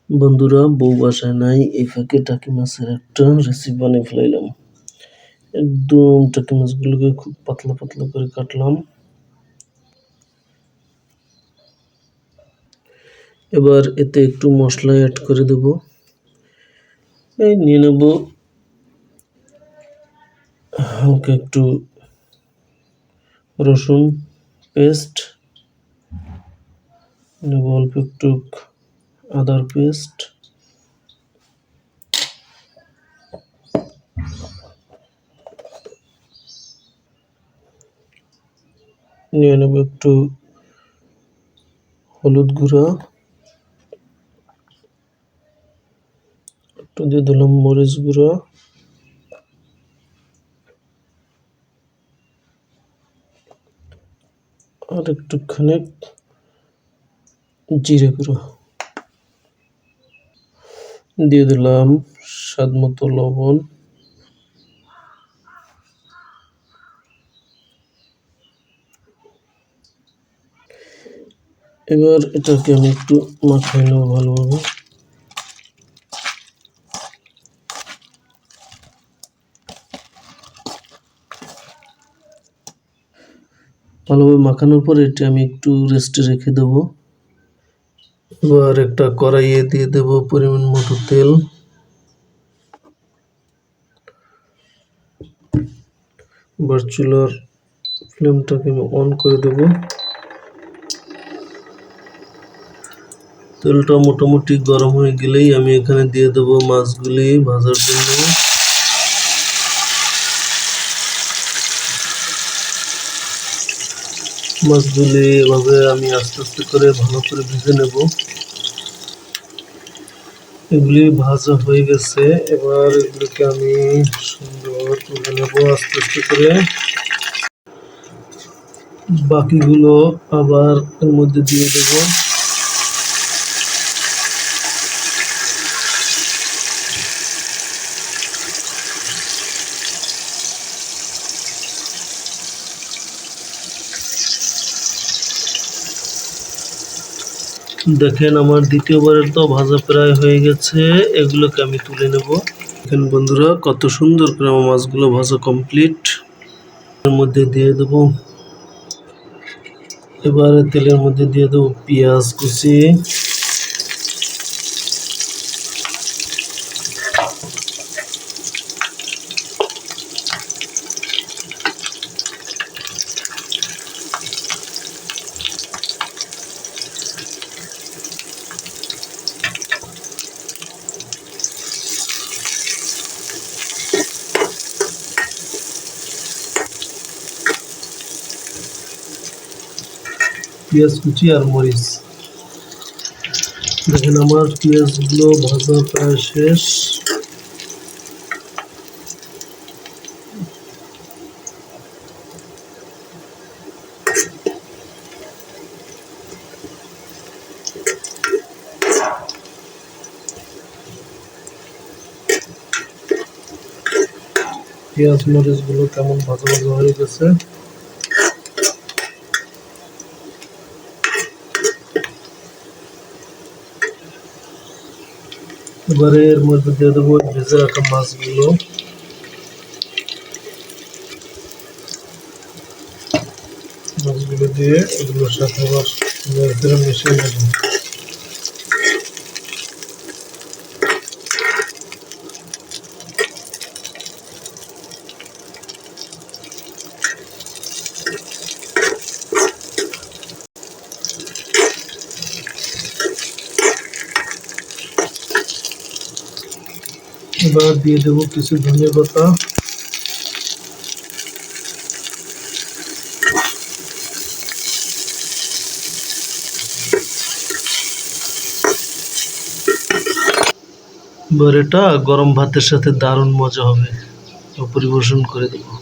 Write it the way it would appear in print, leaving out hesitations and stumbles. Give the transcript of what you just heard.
বন্ধুরা, বউ বাসায় নাই, এই ফাঁকে টাকি মাছের একটা রেসিপি বানিয়ে ফেলাইলাম। একদম টাকি মাছগুলোকে খুব পাতলা পাতলা করে কাটলাম। এবার এতে একটু মশলা অ্যাড করে দেব। এই নিয়ে নেব হালকা একটু রসুন পেস্ট, নেব অল্প একটু আদার পেস্ট, নিয়ে নেব একটু হলুদ গুঁড়া, একটু দিয়ে দিলাম মরিচ গুঁড়া, আর একটুখানি জিরে গুঁড়ো দিয়ে দিলাম, স্বাদ মতো লবণ। এবার এটাকে আমি একটু মাখিয়ে নেব ভালোভাবে। ভালোভাবে মাখানোর পর এটি আমি একটু রেস্টে রেখে দেব। এবার একটা কড়াইয়ে দিয়ে দেব পরিমাণ মতো তেল। এবার চুলার ফ্লেমটাকে আমি অন করে দেব। তেলটা মোটামুটি গরম হয়ে গেলেই আমি এখানে দিয়ে দেব মাছগুলি ভাজার জন্য। মাছগুলি এভাবে আমি আস্তে আস্তে করে ভালো করে ভেজে নেব। এগুলি ভাজা হয়ে গেছে, এবার এগুলিকে আমি সুন্দরভাবে তুলে নেব আস্তে আস্তে করে। বাকিগুলো আবার এর মধ্যে দিয়ে দেব। দেখেন আমার দ্বিতীয়বারের তো ভাজা প্রায় হয়ে গেছে, এগুলোকে আমি তুলে নেব। দেখেন বন্ধুরা, কত সুন্দর করে আমার মাছগুলো ভাজা কমপ্লিট। এর মধ্যে দিয়ে দেব, এবারে তেলের মধ্যে দিয়ে দেব পেঁয়াজ কুচি, পেঁয়াজ কুচি আর মরিচ। দেখেন আমার পেঁয়াজগুলো ভাজা প্রায় শেষ। পেঁয়াজ মরিচগুলো কেমন ভাজা ভাজা হয়ে গেছে। এবারে এর মধ্যে দিয়ে দেবো ভেজে রাখা মাছগুলো। মাছগুলো দিয়ে এগুলোর সাথে আবার মিশিয়ে নেব। এবার দিয়ে দেবো কিছু ধনিয়া পাতা, এবার এটা গরম ভাতের সাথে দারুণ মজা হবে। পরিবেশন করে দেবো।